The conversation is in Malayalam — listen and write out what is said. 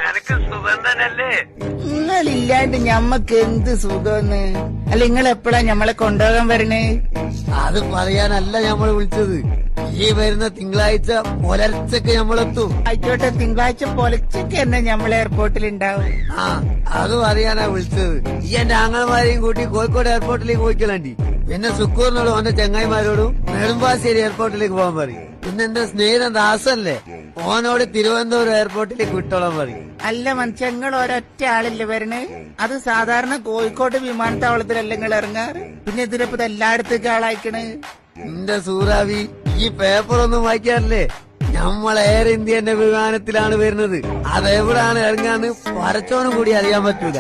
എനക്ക് സുഖം തന്നെയല്ലേ? നിങ്ങളില്ലാണ്ട് ഞമ്മക്ക് എന്ത് സുഖമെന്ന്. അല്ല നിങ്ങൾ എപ്പോഴാ ഞമ്മളെ കൊണ്ടുപോകാൻ വരണേ? അത് പറയാനല്ല ഞമ്മള് വിളിച്ചത്. ഈ വരുന്ന തിങ്കളാഴ്ച പുലർച്ചക്ക് ഞമ്മളെത്തും. ആയിക്കോട്ടെ, തിങ്കളാഴ്ച പൊലച്ചക്ക് തന്നെ ഞമ്മളെ എയർപോർട്ടിൽ ഉണ്ടാവും. ആ അത് പറയാനാ വിളിച്ചത്. ഈ എന്റെ ആങ്ങളമാരെയും കൂട്ടി കോഴിക്കോട് എയർപോർട്ടിലേക്ക് പോയിക്കലാണ്ടി. പിന്നെ സുക്കൂറിനോടും അവന്റെ ചെങ്ങായിമാരോടും നെടുമ്പാശ്ശേരി എയർപോർട്ടിലേക്ക് പോകാൻ പറയും. പിന്നെ എന്റെ സ്നേഹിതൻ ദാസല്ലേ, ഓനോട് തിരുവനന്തപുരം എയർപോർട്ടിലേക്ക് വിട്ടോളാൻ പറയും. അല്ല മനുഷ്യ, നിങ്ങൾ ഒരൊറ്റ ആളില്ലേ വരണേ? അത് സാധാരണ കോഴിക്കോട് വിമാനത്താവളത്തിലല്ല നിങ്ങൾ ഇറങ്ങാറ്. പിന്നെ ഇതിലിപ്പോ എല്ലായിടത്തേക്ക് ആളയക്കണ്. എന്റെ സൂറാവി, ഈ പേപ്പറൊന്നും വായിക്കാറില്ലേ? നമ്മൾ എയർ ഇന്ത്യന്റെ വിമാനത്തിലാണ് വരുന്നത്. അതെവിടാണ് ഇറങ്ങാന്ന് പരച്ചോനും കൂടി അറിയാൻ പറ്റൂല.